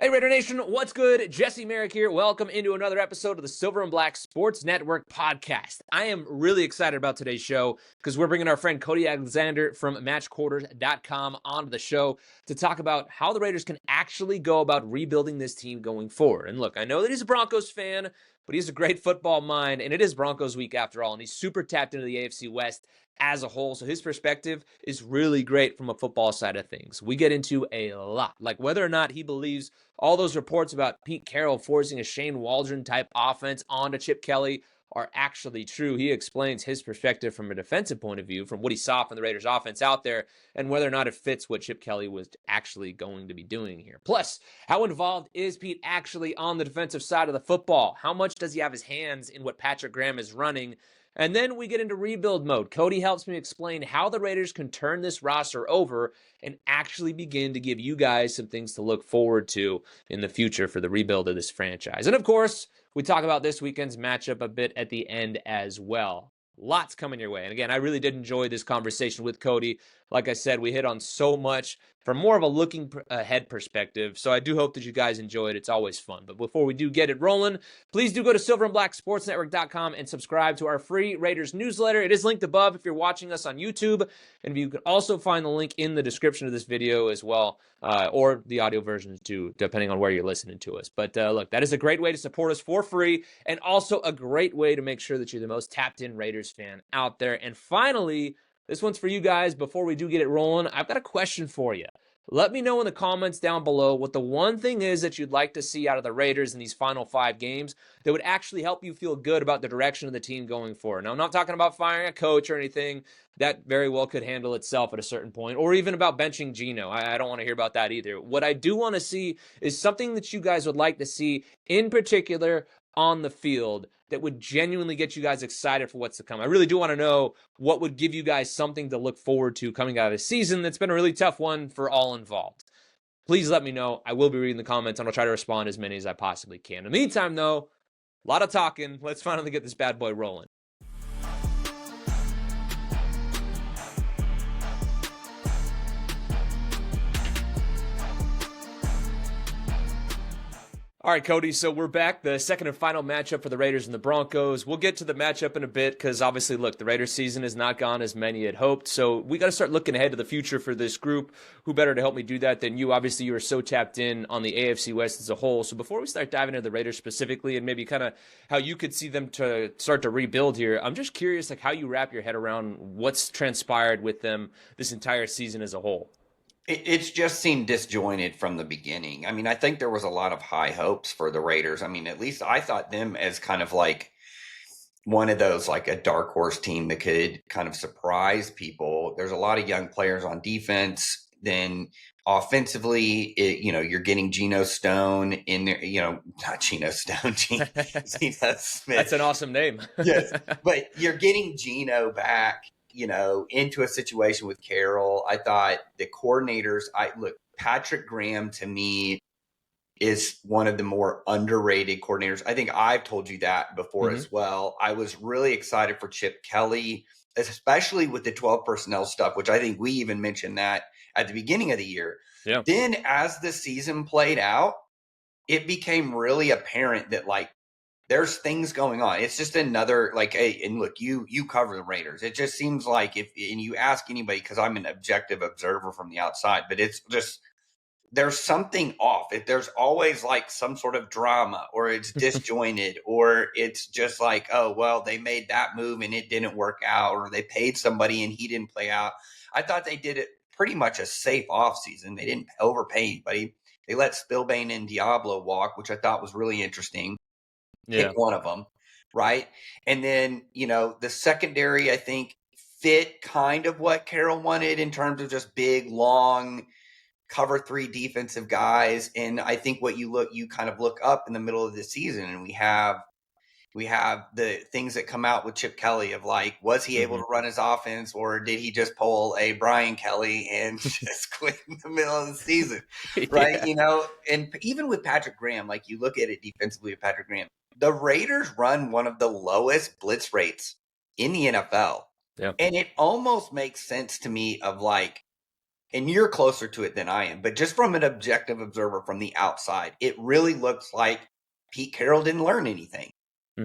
Hey Raider Nation, what's good? Jesse Merrick here. Welcome into another episode of the Silver and Black Sports Network podcast. I am really excited about today's show because we're bringing our friend Cody Alexander from MatchQuarters.com onto the show to talk about how the Raiders can actually go about rebuilding this team going forward. And look, I know that he's a Broncos fan, but he has a great football mind, and it is Broncos week after all, and he's super tapped into the AFC West as a whole, so his perspective is really great from a football side of things. We get into a lot, like whether or not he believes all those reports about Pete Carroll forcing a Shane Waldron-type offense onto Chip Kelly are actually true. He explains his perspective from a defensive point of view, from what he saw from the Raiders offense out there, and whether or not it fits what Chip Kelly was actually going to be doing here. Plus, how involved is Pete actually on the defensive side of the football? How much does he have his hands in what Patrick Graham is running? And then we get into rebuild mode. Cody helps me explain how the Raiders can turn this roster over and actually begin to give you guys some things to look forward to in the future for the rebuild of this franchise. And of course, we talk about this weekend's matchup a bit at the end as well. Lots coming your way. And again, I really did enjoy this conversation with Cody. Like I said, we hit on so much from more of a looking ahead perspective. So I do hope that you guys enjoy it. It's always fun. But before we do get it rolling, please do go to silverandblacksportsnetwork.com and subscribe to our free Raiders newsletter. It is linked above if you're watching us on YouTube. And you can also find the link in the description of this video as well, or the audio versions too, depending on where you're listening to us. But look, that is a great way to support us for free, and also a great way to make sure that you're the most tapped-in Raiders fan out there. And finally, this one's for you guys. Before we do get it rolling, I've got a question for you. Let me know in the comments down below what the one thing is that you'd like to see out of the Raiders in these final 5 games that would actually help you feel good about the direction of the team going forward. Now, I'm not talking about firing a coach or anything. That very well could handle itself at a certain point, or even about benching Geno. I don't want to hear about that either. What I do want to see is something that you guys would like to see, in particular on the field, that would genuinely get you guys excited for what's to come. I really do want to know what would give you guys something to look forward to coming out of a season that's been a really tough one for all involved. Please let me know. I will be reading the comments, and I'll try to respond as many as I possibly can. In the meantime, though, a lot of talking. Let's finally get this bad boy rolling. All right, Cody, so we're back. The second and final matchup for the Raiders and the Broncos. We'll get to the matchup in a bit because obviously, look, the Raiders season has not gone as many had hoped. So we got to start looking ahead to the future for this group. Who better to help me do that than you? Obviously, you are so tapped in on the AFC West as a whole. So before we start diving into the Raiders specifically and maybe kind of how you could see them to start to rebuild here, I'm just curious like how you wrap your head around what's transpired with them this entire season as a whole. It's just seemed disjointed from the beginning. I mean, I think there was a lot of high hopes for the Raiders. I mean, at least I thought them as kind of like one of those, like a dark horse team that could kind of surprise people. There's a lot of young players on defense. Then offensively, you're getting Geno Stone in there, not Geno Stone, Geno Smith. That's an awesome name. Yes, but you're getting Geno back, into a situation with Carroll. I thought the coordinators, Patrick Graham to me is one of the more underrated coordinators. I think I've told you that before as well. I was really excited for Chip Kelly, especially with the 12 personnel stuff, which I think we even mentioned that at the beginning of the year. Yeah. Then as the season played out, it became really apparent that there's things going on. It's just another hey, and look, you cover the Raiders. It just seems like and you ask anybody, because I'm an objective observer from the outside, but it's just there's something off. There's always some sort of drama, or it's disjointed, or it's just oh, well, they made that move and it didn't work out, or they paid somebody and he didn't play out. I thought they did it pretty much a safe offseason. They didn't overpay anybody. They let Spillane and Diablo walk, which I thought was really interesting. Pick one of them, right? And then, the secondary, I think, fit kind of what Carroll wanted in terms of just big, long, cover 3 defensive guys. And I think what you kind of look up in the middle of the season, and we have the things that come out with Chip Kelly of was he able to run his offense, or did he just pull a Brian Kelly and just quit in the middle of the season, right? Yeah. And even with Patrick Graham, you look at it defensively with Patrick Graham, the Raiders run one of the lowest blitz rates in the NFL. Yeah. And it almost makes sense to me of and you're closer to it than I am, but just from an objective observer from the outside, it really looks like Pete Carroll didn't learn anything.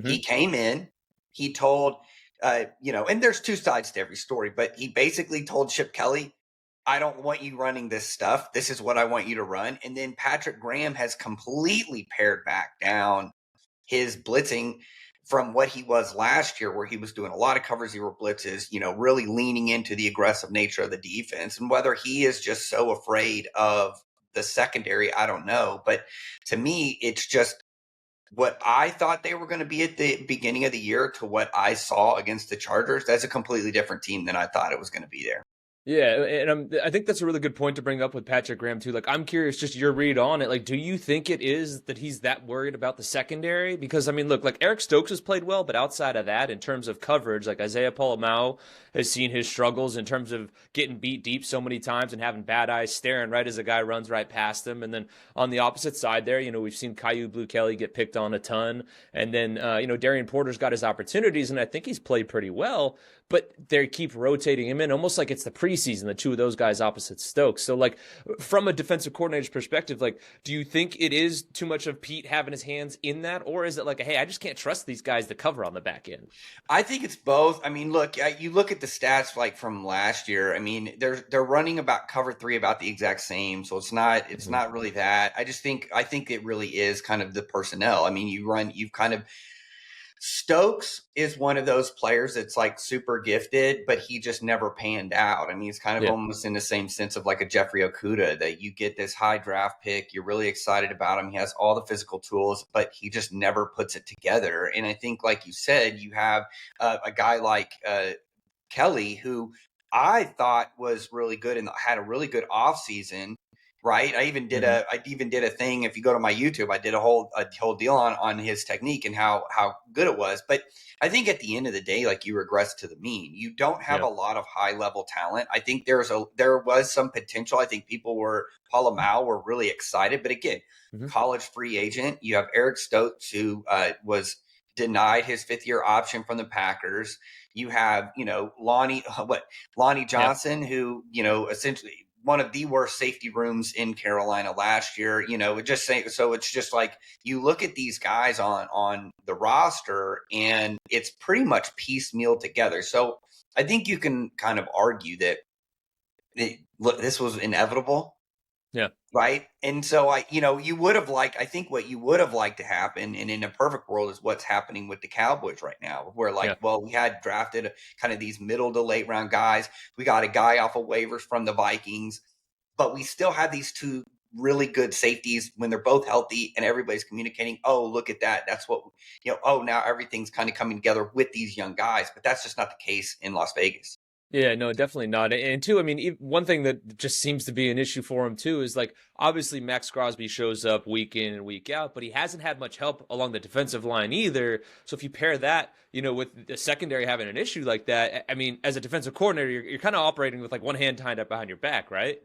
He came in, he told, and there's two sides to every story, but he basically told Chip Kelly, I don't want you running this stuff. This is what I want you to run. And then Patrick Graham has completely pared back down his blitzing from what he was last year, where he was doing a lot of cover zero blitzes, really leaning into the aggressive nature of the defense. And whether he is just so afraid of the secondary, I don't know. But to me, it's just what I thought they were going to be at the beginning of the year to what I saw against the Chargers. That's a completely different team than I thought it was going to be there. Yeah, and I think that's a really good point to bring up with Patrick Graham too. Like, I'm curious, just your read on it. Like, do you think it is that he's that worried about the secondary? Because I mean, look, like Eric Stokes has played well, but outside of that, in terms of coverage, like Isaiah Polamau has seen his struggles in terms of getting beat deep so many times and having bad eyes staring right as a guy runs right past him. And then on the opposite side there, we've seen Caillou Blue Kelly get picked on a ton, and then Darian Porter's got his opportunities, and I think he's played pretty well. But they keep rotating him in almost like it's the preseason, the two of those guys opposite Stokes. So, like, from a defensive coordinator's perspective, like, do you think it is too much of Pete having his hands in that? Or is it like, hey, I just can't trust these guys to cover on the back end? I think it's both. I mean, look, you look at the stats like from last year. I mean, they're running about cover three about the exact same. So it's not really that. I think it really is kind of the personnel. I mean, you've kind of Stokes is one of those players that's like super gifted, but he just never panned out. I mean, he's kind of almost in the same sense of like a Jeffrey Okudah, that you get this high draft pick, you're really excited about him. He has all the physical tools, but he just never puts it together. And I think, like you said, you have a guy like Kelly, who I thought was really good and had a really good offseason. Right. I even did a thing. If you go to my YouTube, I did a whole deal on his technique and how good it was. But I think at the end of the day, like, you regress to the mean. You don't have a lot of high level talent. I think there was some potential. I think Polamau were really excited. But again, college free agent. You have Eric Stokes, who was denied his 5th-year option from the Packers. You have, Lonnie Johnson, who, essentially one of the worst safety rooms in Carolina last year. So it's just like, you look at these guys on the roster and it's pretty much piecemeal together. So I think you can kind of argue that this was inevitable. Yeah. Right. And so I think what you would have liked to happen, and in a perfect world, is what's happening with the Cowboys right now, where we had drafted kind of these middle to late round guys. We got a guy off of waivers from the Vikings, but we still have these two really good safeties when they're both healthy and everybody's communicating. Oh, look at that. That's what, now everything's kind of coming together with these young guys, but that's just not the case in Las Vegas. Yeah, no, definitely not. And two, I mean, one thing that just seems to be an issue for him too is, like, obviously Maxx Crosby shows up week in and week out, but he hasn't had much help along the defensive line either. So if you pair that, with the secondary having an issue like that, I mean, as a defensive coordinator, you're kind of operating with like one hand tied up behind your back, right?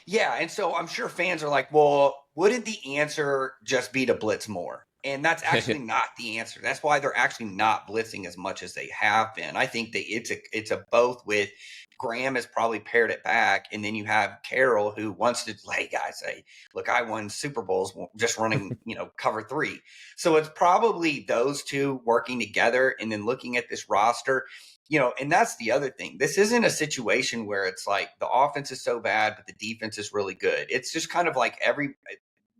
Yeah, and so I'm sure fans are like, well, wouldn't the answer just be to blitz more? And that's actually not the answer. That's why they're actually not blitzing as much as they have been. I think that it's a both. With Graham has probably pared it back, and then you have Carroll, who wants to, hey guys, say, look, I won Super Bowls just running, cover three. So it's probably those two working together, and then looking at this roster. And that's the other thing. This isn't a situation where it's like the offense is so bad, but the defense is really good. It's just kind of like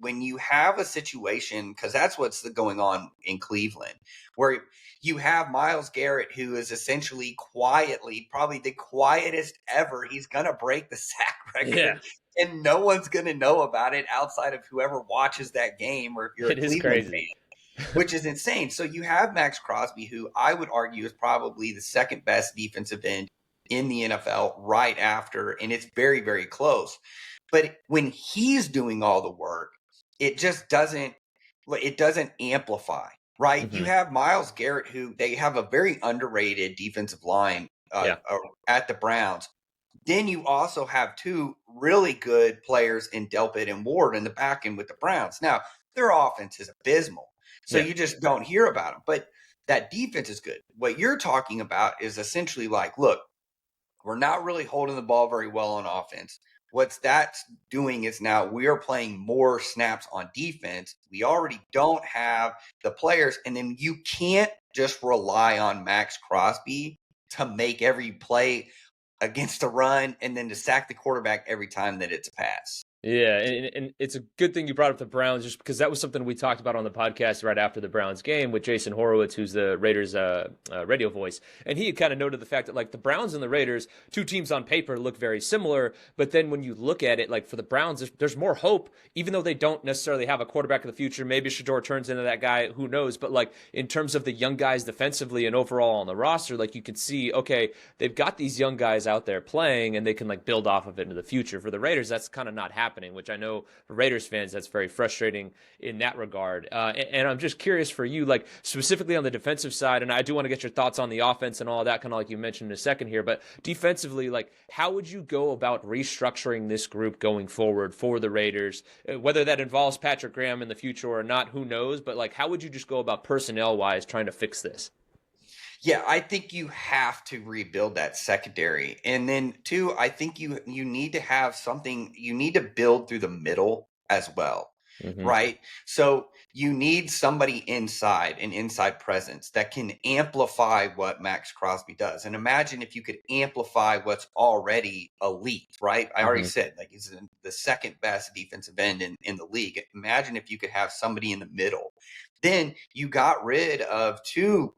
when you have a situation, because that's what's going on in Cleveland, where you have Myles Garrett, who is essentially quietly, probably the quietest ever. He's going to break the sack record, and no one's going to know about it outside of whoever watches that game, or if you're a Cleveland fan, which is insane. So you have Maxx Crosby, who I would argue is probably the second best defensive end in the NFL right after, and it's very, very close. But when he's doing all the work, it just doesn't amplify, right? Mm-hmm. You have Myles Garrett, who they have a very underrated defensive line at the Browns. Then you also have two really good players in Delpit and Ward in the back end with the Browns. Now, their offense is abysmal, so you just don't hear about them. But that defense is good. What you're talking about is essentially like, look, we're not really holding the ball very well on offense. What's that's doing is now we are playing more snaps on defense. We already don't have the players, and then you can't just rely on Maxx Crosby to make every play against a run and then to sack the quarterback every time that it's a pass. Yeah, and it's a good thing you brought up the Browns, just because that was something we talked about on the podcast right after the Browns game with Jason Horowitz, who's the Raiders radio voice, and he had kind of noted the fact that like the Browns and the Raiders, two teams on paper look very similar, but then when you look at it, like for the Browns, there's more hope, even though they don't necessarily have a quarterback of the future. Maybe Shador turns into that guy, who knows? But like in terms of the young guys defensively and overall on the roster, like you can see, okay, they've got these young guys out there playing, and they can like build off of it into the future. For the Raiders, that's kind of not happening, which I know for Raiders fans, that's very frustrating in that regard. And I'm just curious for you, like specifically on the defensive side, and I do want to get your thoughts on the offense and all of that, kind of like you mentioned in a second here, but defensively, like how would you go about restructuring this group going forward for the Raiders? Whether that involves Patrick Graham in the future or not, who knows? But like, how would you just go about personnel-wise trying to fix this? Yeah, I think you have to rebuild that secondary. And then two, I think you need to have something, you need to build through the middle as well. Mm-hmm. Right? So you need somebody inside, an inside presence that can amplify what Maxx Crosby does. And imagine if you could amplify what's already elite, right? I already said, like, he's the second best defensive end in the league. Imagine if you could have somebody in the middle. Then you got rid of two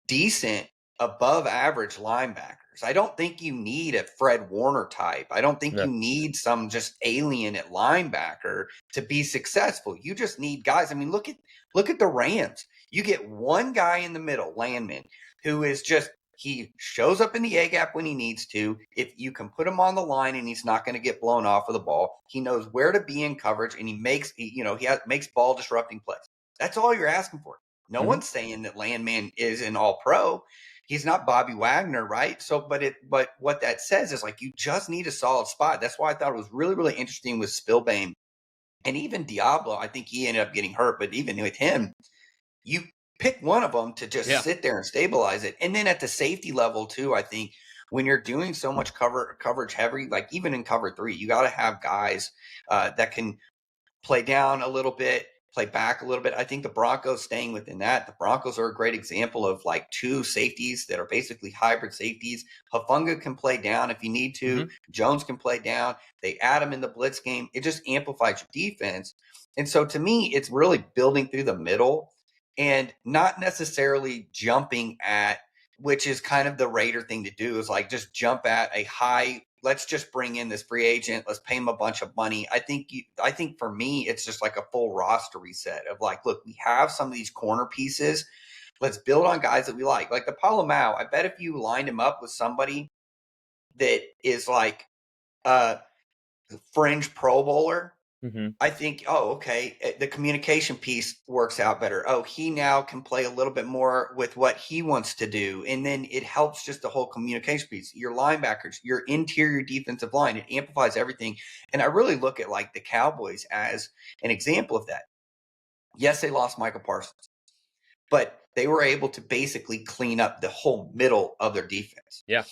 decent above average linebackers. I don't think you need a Fred Warner type. I don't think you need some just alien at linebacker to be successful. You just need guys. I mean, look at the Rams. You get one guy in the middle, Landman, who is just, he shows up in the A gap when he needs to. If you can put him on the line and he's not going to get blown off of the ball, he knows where to be in coverage, and he makes ball disrupting plays. That's all you're asking for. No one's saying that Landman is an all-pro. He's not Bobby Wagner, right? So, but what that says is like you just need a solid spot. That's why I thought it was really, really interesting with Spillbane and even Diablo. I think he ended up getting hurt, but even with him, you pick one of them to just sit there and stabilize it. And then at the safety level too, I think when you're doing so much coverage heavy, like even in cover 3, you got to have guys that can play down a little bit, play back a little bit. I think the Broncos staying within that. The Broncos are a great example of like two safeties that are basically hybrid safeties. Hufanga can play down if you need to. Jones can play down. They add him in the blitz game. It just amplifies your defense. And so to me, it's really building through the middle and not necessarily jumping at, which is kind of the Raider thing to do, is like just jump at a high, let's just bring in this free agent. Let's pay him a bunch of money. I think for me, it's just like a full roster reset of like, look, we have some of these corner pieces. Let's build on guys that we like the Palomau. I bet if you lined him up with somebody that is like a fringe Pro Bowler, I think, oh, okay, the communication piece works out better. Oh, he now can play a little bit more with what he wants to do. And then it helps just the whole communication piece. Your linebackers, your interior defensive line, it amplifies everything. And I really look at like the Cowboys as an example of that. Yes, they lost Michael Parsons, but they were able to basically clean up the whole middle of their defense. Yeah.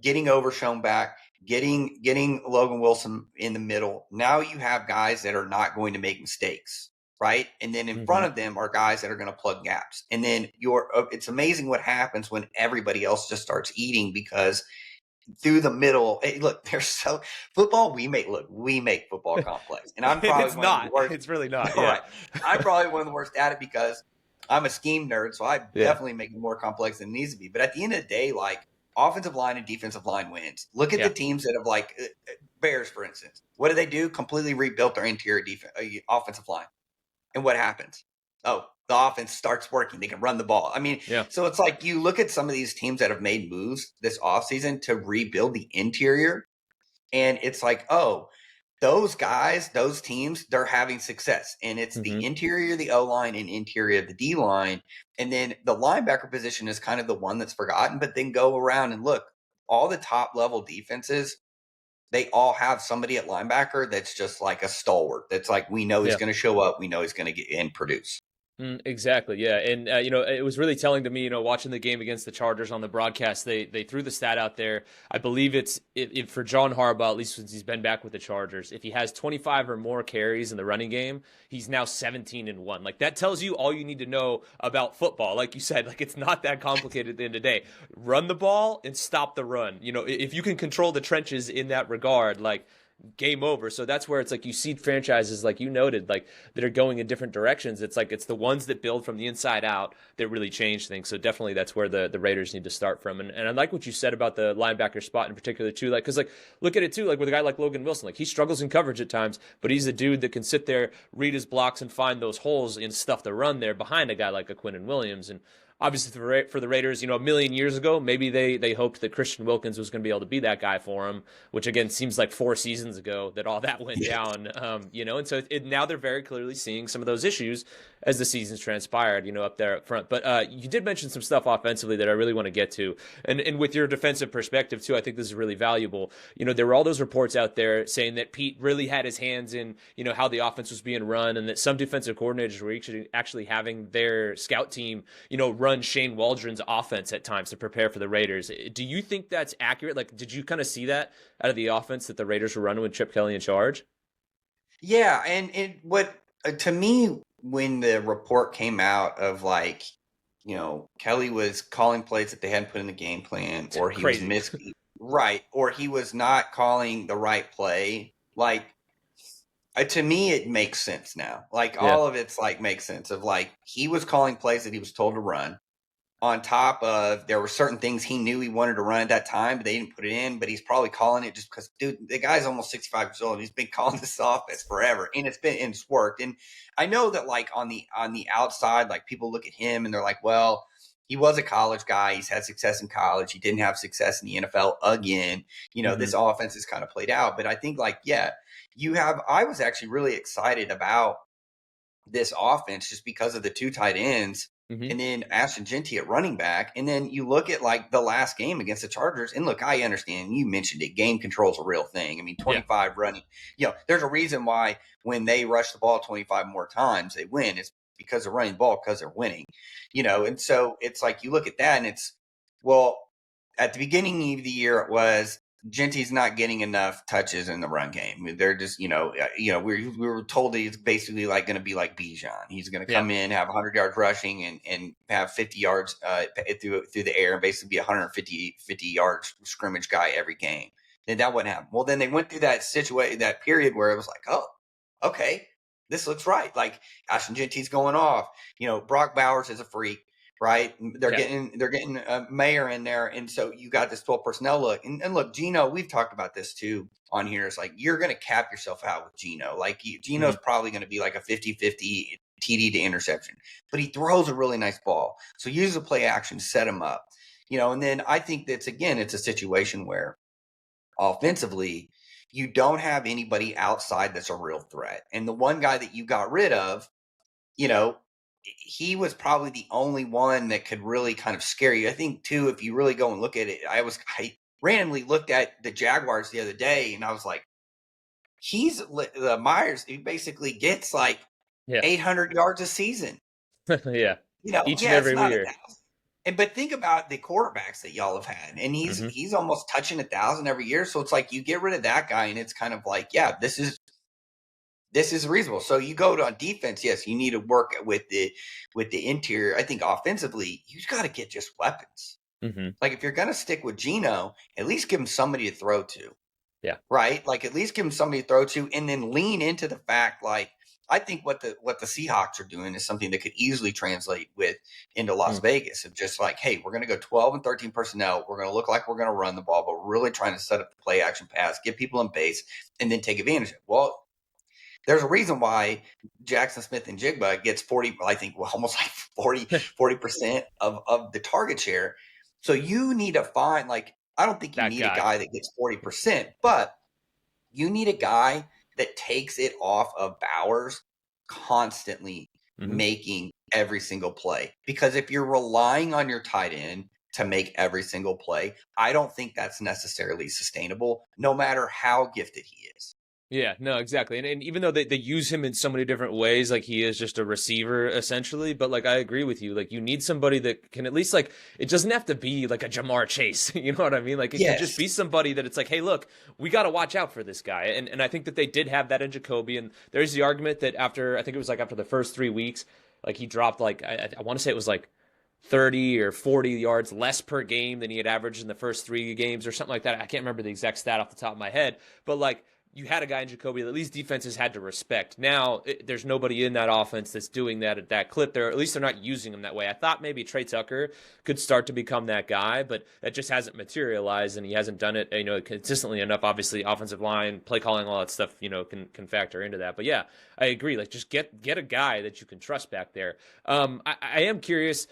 Getting Overshown back, getting Logan Wilson in the middle. Now you have guys that are not going to make mistakes, right? And then in front of them are guys that are going to plug gaps. And then it's amazing what happens when everybody else just starts eating, because through the middle, look, football. We make football complex, and I'm probably it's not. It's really not. Yeah. Right. I'm probably one of the worst at it because I'm a scheme nerd, so I definitely make it more complex than it needs to be. But at the end of the day, like offensive line and defensive line wins. Look at the teams that have like Bears, for instance. What do? Completely rebuilt their interior offensive line. And what happens? Oh, the offense starts working. They can run the ball. I mean, so it's like you look at some of these teams that have made moves this offseason to rebuild the interior, and it's like, oh, those guys, those teams, they're having success. And it's the interior of the O-line and interior of the D-line. And then the linebacker position is kind of the one that's forgotten. But then go around and look, all the top-level defenses, they all have somebody at linebacker that's just like a stalwart. That's like, we know he's going to show up. We know he's going to get in, produce. Exactly. Yeah. And, it was really telling to me, watching the game against the Chargers on the broadcast, they threw the stat out there. I believe it for John Harbaugh, at least since he's been back with the Chargers, if he has 25 or more carries in the running game, he's now 17-1. Like that tells you all you need to know about football. Like you said, like it's not that complicated at the end of the day. Run the ball and stop the run. If you can control the trenches in that regard, like game over. So that's where it's like you see franchises like you noted, like that are going in different directions. It's like it's the ones that build from the inside out that really change things. So definitely that's where the Raiders need to start from. And I like what you said about the linebacker spot in particular too. Like, cause like look at it too, like with a guy like Logan Wilson, like he struggles in coverage at times, but he's a dude that can sit there, read his blocks and find those holes and stuff the run there behind a guy like a Quinnen Williams. And obviously for the Raiders, a million years ago, maybe they hoped that Christian Wilkins was going to be able to be that guy for them, which again seems like 4 seasons ago that all that went down. And so now they're very clearly seeing some of those issues as the seasons transpired, up there up front. But you did mention some stuff offensively that I really want to get to, and with your defensive perspective too, I think this is really valuable. There were all those reports out there saying that Pete really had his hands in, how the offense was being run, and that some defensive coordinators were actually having their scout team, run Shane Waldron's offense at times to prepare for the Raiders. Do you think that's accurate? Like, did you kind of see that out of the offense that the Raiders were running with Chip Kelly in charge? Yeah, and what to me when the report came out of like, Kelly was calling plays that they hadn't put in the game plan, or he Crazy. was right, or he was not calling the right play. Like, to me, it makes sense now. Like Yeah. all of it's like makes sense of like he was calling plays that he was told to run. On top of there were certain things he knew he wanted to run at that time, but they didn't put it in. But he's probably calling it just because, dude, the guy's almost 65 years old. And he's been calling this offense forever, and it's worked. And I know that like on the outside, like people look at him and they're like, well, he was a college guy. He's had success in college. He didn't have success in the NFL again. This offense is kind of played out. But I think like, yeah, I was actually really excited about this offense just because of the 2 tight ends. Mm-hmm. And then Ashton Genty at running back. And then you look at like the last game against the Chargers. And look, I understand you mentioned it. Game control is a real thing. I mean, 25 running, there's a reason why when they rush the ball 25 more times, they win. It's because they're running the ball because they're winning, And so it's like you look at that and it's, well, at the beginning of the year, it was Genty's not getting enough touches in the run game. They're just, we were told that he's basically like going to be like Bijan. He's going to come in, have 100 yards rushing and have 50 yards through the air and basically be a 50 yards scrimmage guy every game. Then that wouldn't happen. Well, then they went through that situation, that period where it was like, oh, okay, this looks right. Like Ashton Genty's going off. Brock Bowers is a freak. Right, they're getting Mayer in there, and so you got this 12 personnel look. And look, Geno, we've talked about this too on here. It's like you're going to cap yourself out with Geno. Like Geno's probably going to be like a 50-50 TD to interception, but he throws a really nice ball. So use the play action, set him up. And then I think it's a situation where offensively you don't have anybody outside that's a real threat, and the one guy that you got rid of, he was probably the only one that could really kind of scare you. I think too, if you really go and look at it, I randomly looked at the Jaguars the other day and I was like, the Myers, he basically gets like 800 yards a season. Yeah. Each and every year. But think about the quarterbacks that y'all have had, and he's almost touching 1,000 every year. So it's like you get rid of that guy and it's kind of like, yeah, this is reasonable. So you go to on defense. Yes, you need to work with the interior. I think offensively, you got to get just weapons. Like if you're going to stick with Geno, at least give him somebody to throw to. Yeah. Right. Like at least give him somebody to throw to, and then lean into the fact. Like I think what the Seahawks are doing is something that could easily translate into Las Vegas of just like, hey, we're going to go 12 and 13 personnel. We're going to look like we're going to run the ball, but we're really trying to set up the play action pass, get people in base, and then take advantage of it. Well, there's a reason why Jackson Smith and Jigba gets 40, I think almost like 40% of the target share. So you need to find, like, I don't think you need a guy that gets 40%, but you need a guy that takes it off of Bowers constantly making every single play. Because if you're relying on your tight end to make every single play, I don't think that's necessarily sustainable, no matter how gifted he is. Yeah, no, exactly. And even though they use him in so many different ways, like he is just a receiver essentially, but like I agree with you. Like you need somebody that can at least like it doesn't have to be like a Jamar Chase. You know what I mean? Like it can just Yes. be somebody that it's like, hey, look, we got to watch out for this guy. And I think that they did have that in Jacoby. And there's the argument that after I think it was like after the first 3 weeks, like he dropped like I want to say it was like 30 or 40 yards less per game than he had averaged in the first 3 games or something like that. I can't remember the exact stat off the top of my head, but like you had a guy in Jacoby that at least defenses had to respect. Now there's nobody in that offense that's doing that at that clip. At least they're not using him that way. I thought maybe Trey Tucker could start to become that guy, but that just hasn't materialized, and he hasn't done it, consistently enough. Obviously, offensive line, play calling, all that stuff, can factor into that. But yeah, I agree. Like just get a guy that you can trust back there. I am curious,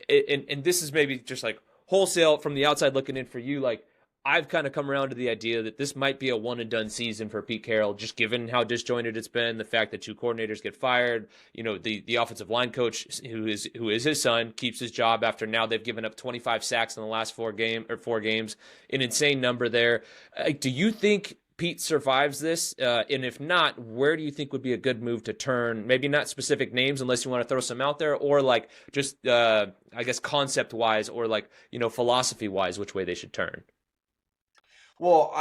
and this is maybe just like wholesale from the outside looking in for you, like I've kind of come around to the idea that this might be a one and done season for Pete Carroll, just given how disjointed it's been, the fact that 2 coordinators get fired, the offensive line coach who is his son keeps his job after now they've given up 25 sacks in the last 4 games, an insane number there. Do you think Pete survives this? And if not, where do you think would be a good move to turn? Maybe not specific names unless you want to throw some out there, or like just I guess concept wise, or like philosophy wise, which way they should turn. Well,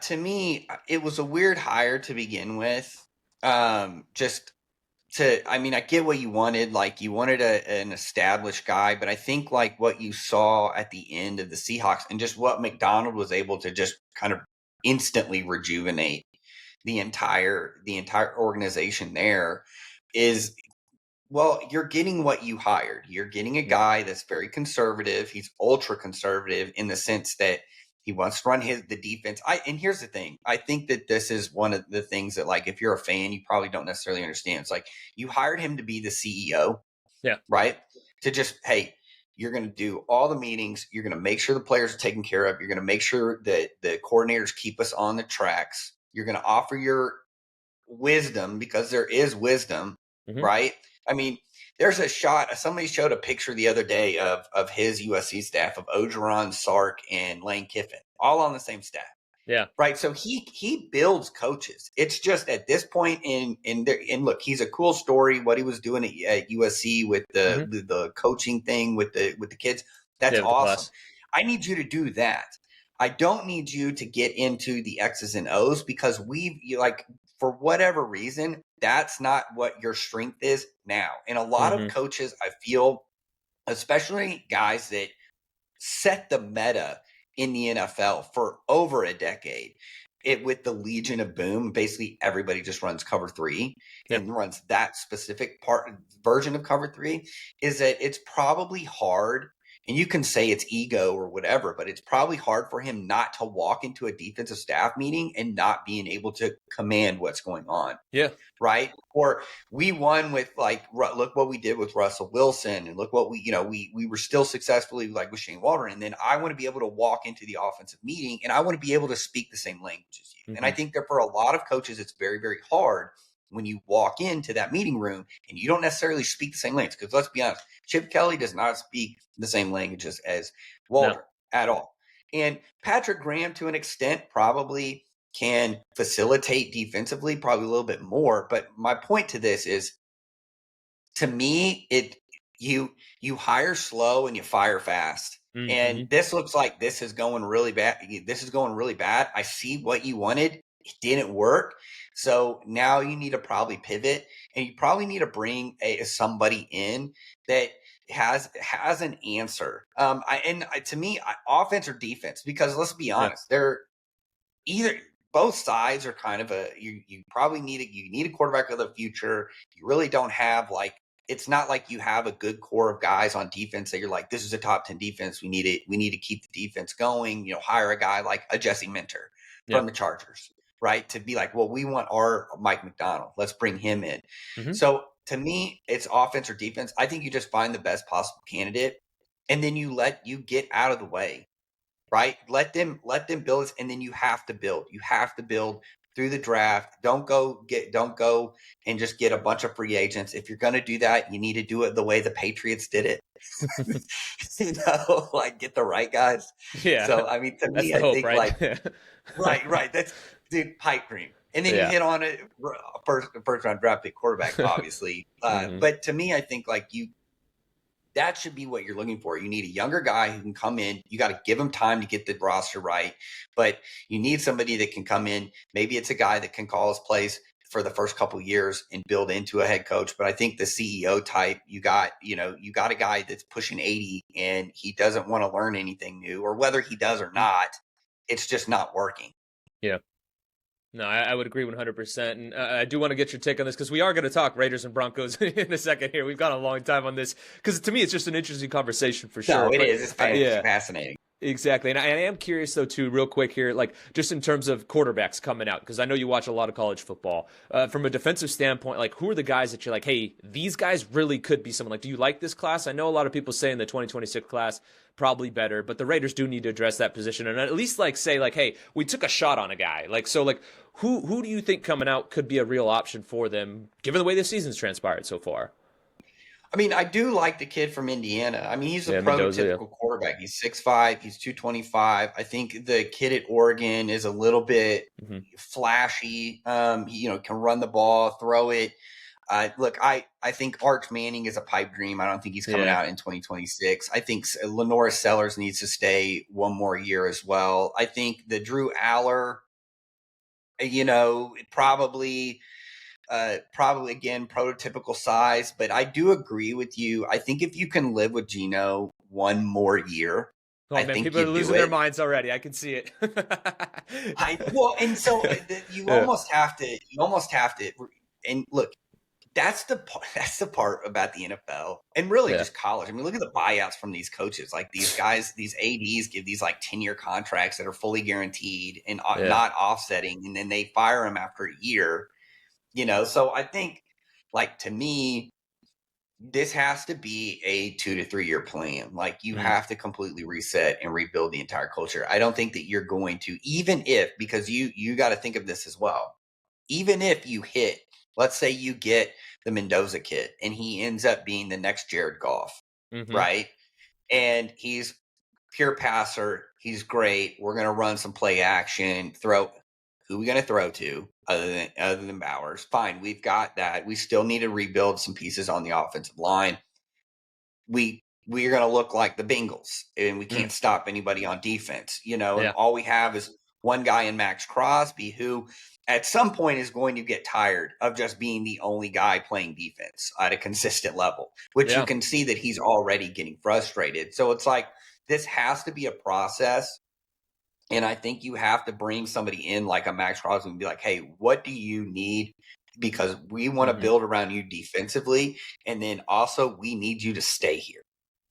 to me, it was a weird hire to begin with. I mean, I get what you wanted. Like, you wanted an established guy, but I think like what you saw at the end of the Seahawks and just what McDonald was able to just kind of instantly rejuvenate the entire organization there is, well, you're getting what you hired. You're getting a guy that's very conservative. He's ultra conservative in the sense that he wants to run the defense. And here's the thing. I think that this is one of the things that, like, if you're a fan, you probably don't necessarily understand. It's like you hired him to be the CEO, Yeah. right? To just, hey, you're going to do all the meetings. You're going to make sure the players are taken care of. You're going to make sure that the coordinators keep us on the tracks. You're going to offer your wisdom, because there is wisdom, Mm-hmm. right? I mean, there's a shot. Somebody showed a picture the other day of his USC staff of Ogeron, Sark, and Lane Kiffin, all on the same staff. Yeah. Right. So he builds coaches. It's just at this point and look, he's a cool story. What he was doing at USC with the coaching thing with the kids, that's awesome. I need you to do that. I don't need you to get into the X's and O's, because for whatever reason, that's not what your strength is now. And a lot of coaches, I feel, especially guys that set the meta in the NFL for over a decade, with the Legion of Boom, basically everybody just runs cover 3 and runs that specific version of cover 3, is that it's probably hard. And you can say it's ego or whatever, but it's probably hard for him not to walk into a defensive staff meeting and not being able to command what's going on. Yeah. Right. Or we won with, like, look what we did with Russell Wilson, and look what we were still successfully, like, with Shane Waldron. And then I want to be able to walk into the offensive meeting and I want to be able to speak the same language as you. And I think that for a lot of coaches, it's very, very hard when you walk into that meeting room and you don't necessarily speak the same language. Because let's be honest, Chip Kelly does not speak the same language as Waldron at all. And Patrick Graham, to an extent, probably can facilitate defensively, probably a little bit more. But my point to this is, to me, you hire slow and you fire fast. And this looks like this is going really bad. I see what you wanted. It didn't work. So now you need to probably pivot, and you probably need to bring somebody in that has an answer. To me, offense or defense, because let's be honest, they're either, both sides are kind of you probably need a quarterback of the future. You really don't have, like, it's not like you have a good core of guys on defense that you're like, this is a top 10 defense. We need to keep the defense going. Hire a guy like a Jesse Minter from the Chargers, right? To be like, well, we want our Mike McDonald. Let's bring him in. So to me, it's offense or defense. I think you just find the best possible candidate, and then you get out of the way. Right? Let them build it, and then you have to build. You have to build through the draft. Don't go and just get a bunch of free agents. If you're going to do that, you need to do it the way the Patriots did it. Like, get the right guys. Yeah. So I mean, to me, I think, right. That's, dude, pipe dream. And then you hit on a first round draft pick quarterback, obviously. But to me, I think like that should be what you're looking for. You need a younger guy who can come in. You got to give him time to get the roster right, but you need somebody that can come in. Maybe it's a guy that can call his plays for the first couple of years and build into a head coach. But I think the CEO type, you got a guy that's pushing 80 and he doesn't want to learn anything new, or whether he does or not, it's just not working. Yeah. No, I would agree 100%. And I do want to get your take on this because we are going to talk Raiders and Broncos in a second here. We've got a long time on this because to me, it's just an interesting conversation for sure. No, it is. It's fascinating. Exactly. And I am curious, though, too, real quick here, like just in terms of quarterbacks coming out, because I know you watch a lot of college football. From a defensive standpoint, like who are the guys that you're like, hey, these guys really could be someone like, do you like this class? I know a lot of people say in the 2026 class, probably better, but the Raiders do need to address that position and at least like say like, hey, we took a shot on a guy. Like, so like who do you think coming out could be a real option for them, given the way the season's transpired so far? I mean, I do like the kid from Indiana. I mean, he's a prototypical quarterback. He's 6'5", he's 225. I think the kid at Oregon is a little bit flashy. He, can run the ball, throw it. Look, I think Arch Manning is a pipe dream. I don't think he's coming out in 2026. I think Lenora Sellers needs to stay one more year as well. I think the Drew Aller, probably again, prototypical size, but I do agree with you. I think if you can live with Geno one more year, I think people are losing their minds already. I can see it. And so you almost have to, and look, that's the part about the NFL and really just college. I mean, look at the buyouts from these coaches. Like these guys, these ADs give these like 10-year contracts that are fully guaranteed and not offsetting, and then they fire them after a year. So I think, like, to me, this has to be a 2 to 3 year plan. Like, you have to completely reset and rebuild the entire culture. I don't think that you're going to, even if, because you got to think of this as well. Even if you hit, let's say you get the Mendoza kid and he ends up being the next Jared Goff, right? And he's pure passer. He's great. We're going to run some play action, throw. Who are we going to throw to other than Bowers? Fine, we've got that. We still need to rebuild some pieces on the offensive line. We are going to look like the Bengals, and we can't stop anybody on defense. And all we have is one guy in Maxx Crosby who at some point is going to get tired of just being the only guy playing defense at a consistent level, which you can see that he's already getting frustrated. So it's like this has to be a process. And I think you have to bring somebody in like a Maxx Crosby and be like, hey, what do you need? Because we want to build around you defensively. And then also we need you to stay here,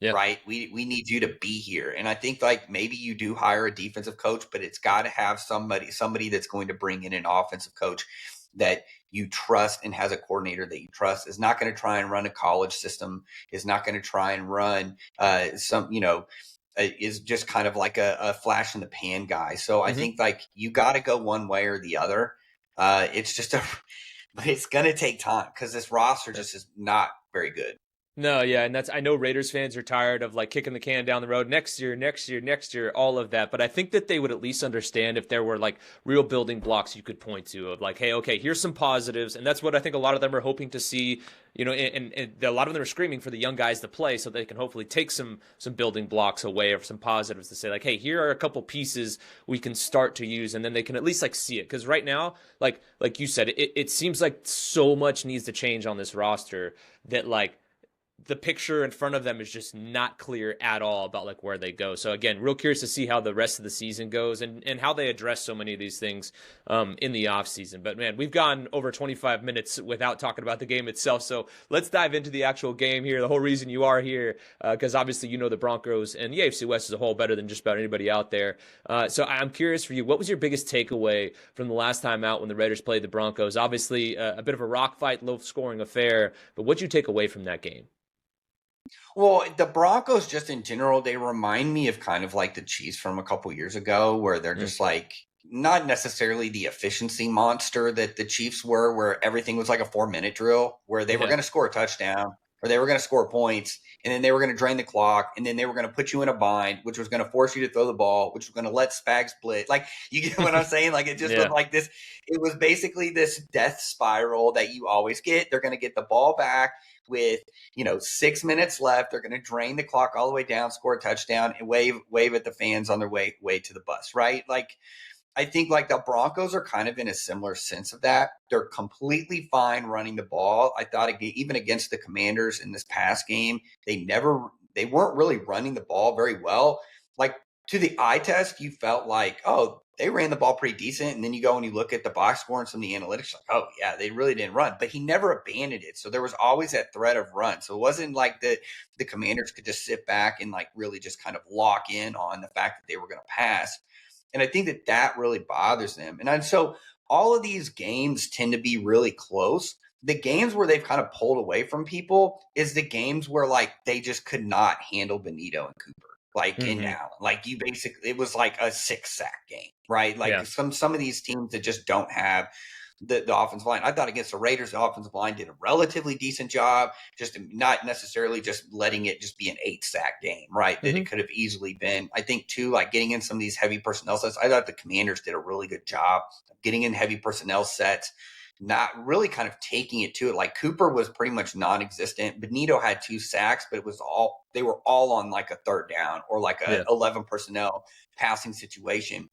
right? We need you to be here. And I think like maybe you do hire a defensive coach, but it's got to have somebody that's going to bring in an offensive coach that you trust and has a coordinator that you trust, is not going to try and run a college system, is not going to try and run is just kind of like a flash in the pan guy. So I think like you got to go one way or the other. It's just but it's going to take time because this roster just is not very good. No, yeah, and I know Raiders fans are tired of like kicking the can down the road next year, all of that. But I think that they would at least understand if there were like real building blocks you could point to of like, hey, okay, here's some positives, and that's what I think a lot of them are hoping to see. And a lot of them are screaming for the young guys to play so they can hopefully take some building blocks away or some positives to say like, hey, here are a couple pieces we can start to use, and then they can at least like see it. Because right now, like you said, it seems like so much needs to change on this roster that like the picture in front of them is just not clear at all about like where they go. So again, real curious to see how the rest of the season goes and how they address so many of these things in the off season. But man, we've gone over 25 minutes without talking about the game itself. So let's dive into the actual game here. The whole reason you are here, because obviously the Broncos and the AFC West as a whole better than just about anybody out there. So I'm curious for you, what was your biggest takeaway from the last time out when the Raiders played the Broncos? Obviously a bit of a rock fight, low scoring affair, but what'd you take away from that game? Well, the Broncos just in general, they remind me of kind of like the Chiefs from a couple years ago where they're just like not necessarily the efficiency monster that the Chiefs were, where everything was like a 4-minute drill where they were going to score a touchdown or they were going to score points, and then they were going to drain the clock, and then they were going to put you in a bind, which was going to force you to throw the ball, which was going to let Spags blitz. Like, you get what I'm saying? Like, it just was like this. It was basically this death spiral that you always get. They're going to get the ball back with 6 minutes left. They're going to drain the clock all the way down, score a touchdown, and wave at the fans on their way to the bus, right? Like, I think like the Broncos are kind of in a similar sense of that. They're completely fine running the ball. I thought even against the Commanders in this past game, they weren't really running the ball very well. Like, to the eye test, you felt like, oh, they ran the ball pretty decent. And then you go and you look at the box score and some of the analytics, like, oh yeah, they really didn't run, but he never abandoned it. So there was always that threat of run. So it wasn't like the Commanders could just sit back and like really just kind of lock in on the fact that they were going to pass. And I think that really bothers them. And so all of these games tend to be really close. The games where they've kind of pulled away from people is the games where like they just could not handle Benito and Cooper, like in Allen. Like it was like a 6-sack game, right? Like some of these teams that just don't have the offensive line. I thought against the Raiders, the offensive line did a relatively decent job, just not necessarily just letting it just be an 8-sack game, right? That it could have easily been. I think too, like getting in some of these heavy personnel sets. I thought the Commanders did a really good job of getting in heavy personnel sets, not really kind of taking it to it. Like Cooper was pretty much non-existent. Benito had 2 sacks, but they were all on like a 3rd down or like a 11 personnel passing situation.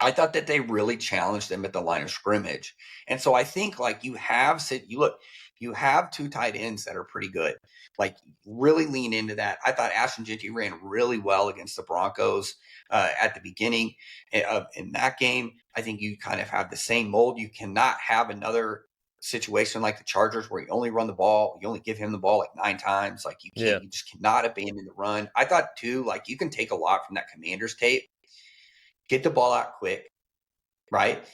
I thought that they really challenged them at the line of scrimmage. And so I think like you have 2 tight ends that are pretty good. Like really lean into that. I thought Ashton Jeanty ran really well against the Broncos at the beginning in that game. I think you kind of have the same mold. You cannot have another situation like the Chargers where you only run the ball. You only give him the ball like 9 times. Like you can't, you just cannot abandon the run. I thought too, like you can take a lot from that Commanders tape. Get the ball out quick, right?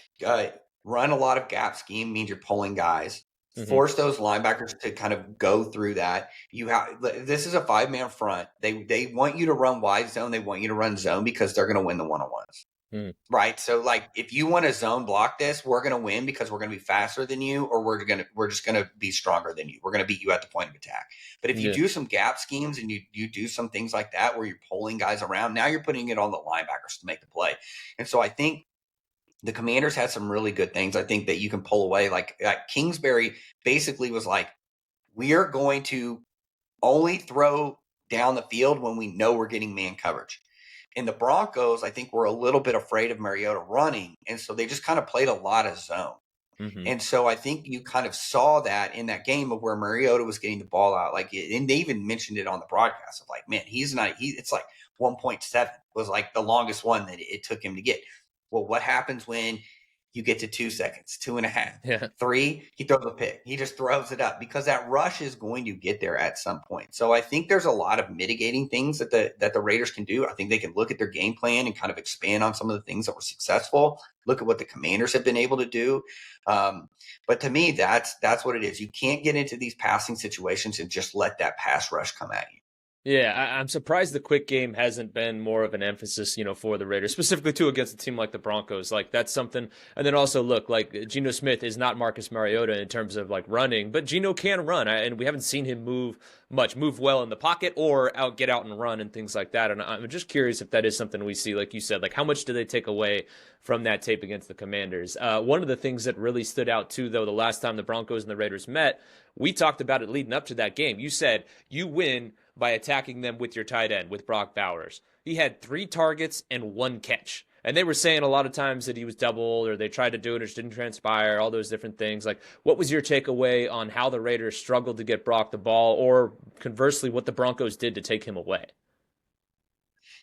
Run a lot of gap scheme means you're pulling guys. Force those linebackers to kind of go through that. This is a 5-man front. They want you to run wide zone. They want you to run zone because they're going to win the one-on-ones, right? So like if you want to zone block this, we're going to win because we're going to be faster than you, or we're just going to be stronger than you. We're going to beat you at the point of attack. But if you do some gap schemes and you do some things like that where you're pulling guys around, now you're putting it on the linebackers to make the play. And so I think the Commanders had some really good things. I think that you can pull away. Like Kingsbury basically was like, we are going to only throw down the field when we know we're getting man coverage. And the Broncos, I think, were a little bit afraid of Mariota running. And so they just kind of played a lot of zone. And so I think you kind of saw that in that game of where Mariota was getting the ball out. And they even mentioned it on the broadcast of like, man, it's like 1.7 was like the longest one that it took him to get. Well, what happens when you get to 2 seconds, 2.5, 3, he throws a pick. He just throws it up because that rush is going to get there at some point. So I think there's a lot of mitigating things that the Raiders can do. I think they can look at their game plan and kind of expand on some of the things that were successful. Look at what the Commanders have been able to do. But to me, that's what it is. You can't get into these passing situations and just let that pass rush come at you. Yeah, I'm surprised the quick game hasn't been more of an emphasis, for the Raiders, specifically too against a team like the Broncos. Like that's something. And then also look, like Geno Smith is not Marcus Mariota in terms of like running, but Geno can run, and we haven't seen him move well in the pocket or get out and run and things like that. And I'm just curious if that is something we see, like you said, like how much do they take away from that tape against the Commanders? One of the things that really stood out too, though, the last time the Broncos and the Raiders met, we talked about it leading up to that game. You said you win by attacking them with your tight end, with Brock Bowers. He had 3 targets and 1 catch. And they were saying a lot of times that he was doubled or they tried to do it or just didn't transpire, all those different things. Like, what was your takeaway on how the Raiders struggled to get Brock the ball, or conversely, what the Broncos did to take him away?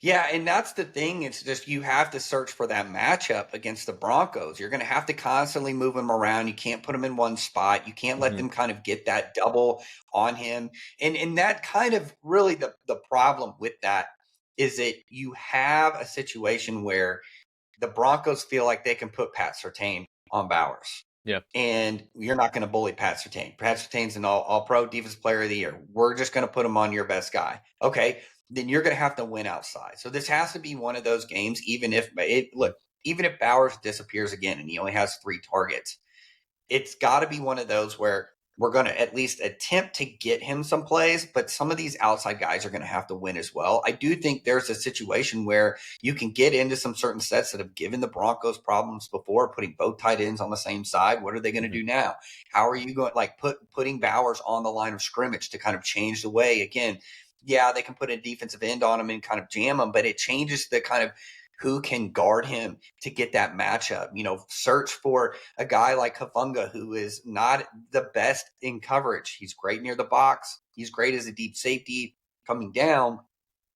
Yeah, and that's the thing. It's just you have to search for that matchup against the Broncos. You're going to have to constantly move him around. You can't put him in one spot. You can't let them kind of get that double on him. And that kind of really the problem with that is that you have a situation where the Broncos feel like they can put Pat Surtain on Bowers. Yeah. And you're not going to bully Pat Surtain. Pat Surtain's an all-pro defensive player of the year. We're just going to put him on your best guy. Okay. Then you're going to have to win outside. So this has to be one of those games, even if Bowers disappears again and he only has 3 targets, it's got to be one of those where we're going to at least attempt to get him some plays, but some of these outside guys are going to have to win as well. I do think there's a situation where you can get into some certain sets that have given the Broncos problems before, putting both tight ends on the same side. What are they going to do now? How are you going, like, putting Bowers on the line of scrimmage to kind of change the way? Again, yeah, they can put a defensive end on him and kind of jam him, but it changes the kind of who can guard him to get that matchup. Search for a guy like Kafunga, who is not the best in coverage. He's great near the box. He's great as a deep safety coming down,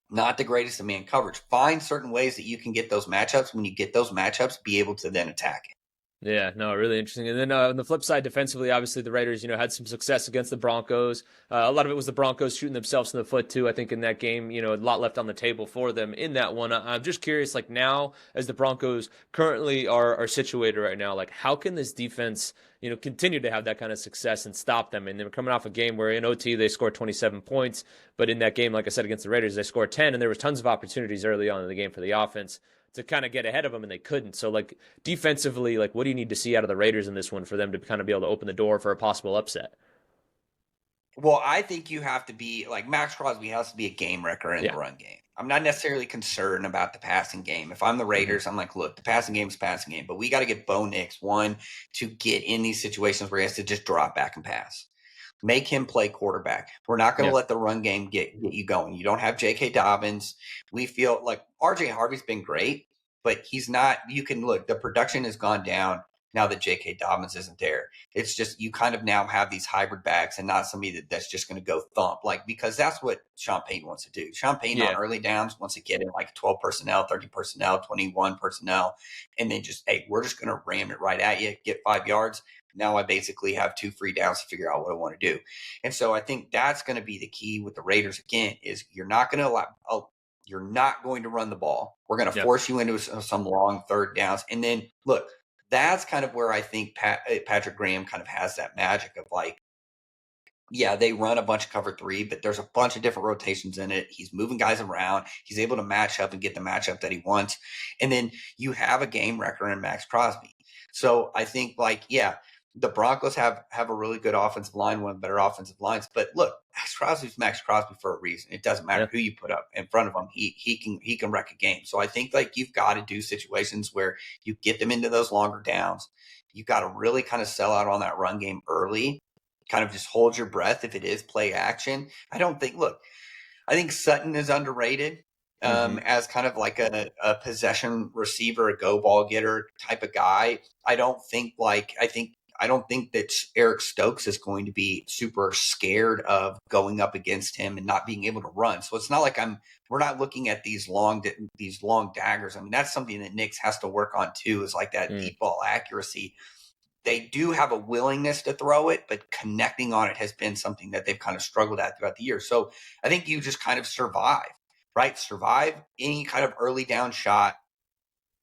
not the greatest in man coverage. Find certain ways that you can get those matchups. When you get those matchups, be able to then attack it. Yeah, no, really interesting. And then on the flip side, defensively, obviously the Raiders, had some success against the Broncos. A lot of it was the Broncos shooting themselves in the foot too. I think in that game, a lot left on the table for them in that one. I'm just curious, like now, as the Broncos currently are situated right now, like how can this defense, continue to have that kind of success and stop them? And they're coming off a game where in OT they scored 27 points, but in that game, like I said, against the Raiders, they scored 10, and there was tons of opportunities early on in the game for the offense to kind of get ahead of them, and they couldn't. So, like, defensively, like, what do you need to see out of the Raiders in this one for them to kind of be able to open the door for a possible upset? Well, I think you have to be, like, Maxx Crosby has to be a game wrecker in the run game. I'm not necessarily concerned about the passing game. If I'm the Raiders, I'm like, look, the passing game is passing game, but we got to get Bo Nix, one, to get in these situations where he has to just drop back and pass. Make him play quarterback. We're not going to let the run game get you going. You don't have J.K. Dobbins. We feel like R.J. Harvey's been great, but he's not. You can look, the production has gone down now that J.K. Dobbins isn't there. It's just you kind of now have these hybrid backs and not somebody that's just going to go thump, because that's what Sean Payton wants to do. Sean Payton on early downs wants to get in like 12 personnel, 30 personnel, 21 personnel, and then just, hey, we're just going to ram it right at you, get 5 yards. Now I basically have 2 free downs to figure out what I want to do. And so I think that's going to be the key with the Raiders again, is you're not going to run the ball. We're going to force you into some long third downs. And then look, that's kind of where I think Patrick Graham kind of has that magic of like, yeah, they run a bunch of cover 3, but there's a bunch of different rotations in it. He's moving guys around. He's able to match up and get the matchup that he wants. And then you have a game wrecker in Maxx Crosby. So I think the Broncos have a really good offensive line, one of the better offensive lines. But look, Maxx Crosby's Maxx Crosby for a reason. It doesn't matter who you put up in front of him. He can wreck a game. So I think you've got to do situations where you get them into those longer downs. You've got to really kind of sell out on that run game early. Kind of just hold your breath if it is play action. I think Sutton is underrated as kind of like a possession receiver, a go ball getter type of guy. I don't think that Eric Stokes is going to be super scared of going up against him and not being able to run. So it's not like we're not looking at these long daggers. I mean, that's something that Nix has to work on too, is like that deep ball accuracy. They do have a willingness to throw it, but connecting on it has been something that they've kind of struggled at throughout the year. So I think you just kind of survive, right? Survive any kind of early down shot,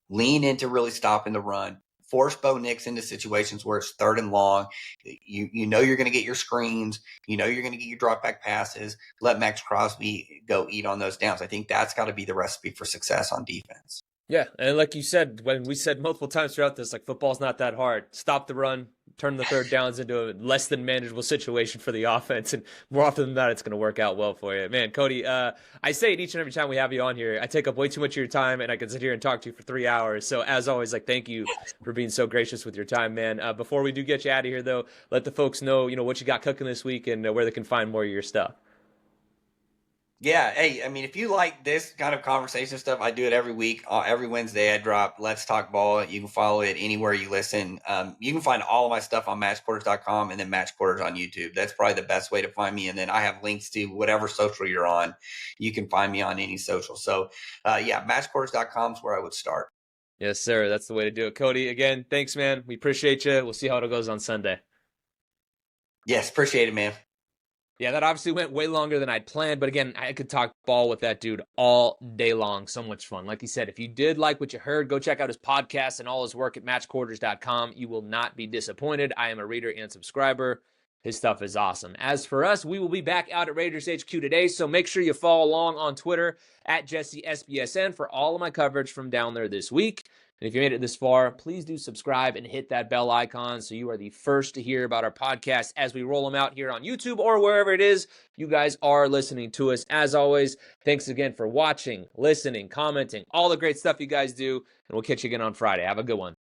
lean into really stopping the run, force Bo Nix into situations where it's third and long. You know you're going to get your screens. You know you're going to get your drop back passes. Let Maxx Crosby go eat on those downs. I think that's got to be the recipe for success on defense. Yeah, and like you said, when we said multiple times throughout this, like football's not that hard. Stop the run, turn the third downs into a less than manageable situation for the offense, and more often than not, it's going to work out well for you. Man, Cody, I say it each and every time we have you on here. I take up way too much of your time, and I can sit here and talk to you for 3 hours. So as always, thank you for being so gracious with your time, man. Before we do get you out of here, though, let the folks know, what you got cooking this week and where they can find more of your stuff. Yeah. Hey, I mean, if you like this kind of conversation stuff, I do it every week. Every Wednesday I drop Let's Talk Ball. You can follow it anywhere you listen. You can find all of my stuff on matchquarters.com and then Match Quarters on YouTube. That's probably the best way to find me. And then I have links to whatever social you're on. You can find me on any social. So matchquarters.com is where I would start. Yes, sir. That's the way to do it. Cody, again, thanks, man. We appreciate you. We'll see how it goes on Sunday. Yes, appreciate it, man. Yeah, that obviously went way longer than I'd planned, but again, I could talk ball with that dude all day long. So much fun. Like he said, if you did like what you heard, go check out his podcast and all his work at matchquarters.com. You will not be disappointed. I am a reader and subscriber. His stuff is awesome. As for us, we will be back out at Raiders HQ today, so make sure you follow along on Twitter at JesseSBSN for all of my coverage from down there this week. And if you made it this far, please do subscribe and hit that bell icon so you are the first to hear about our podcast as we roll them out here on YouTube or wherever it is you guys are listening to us. As always, thanks again for watching, listening, commenting, all the great stuff you guys do, and we'll catch you again on Friday. Have a good one.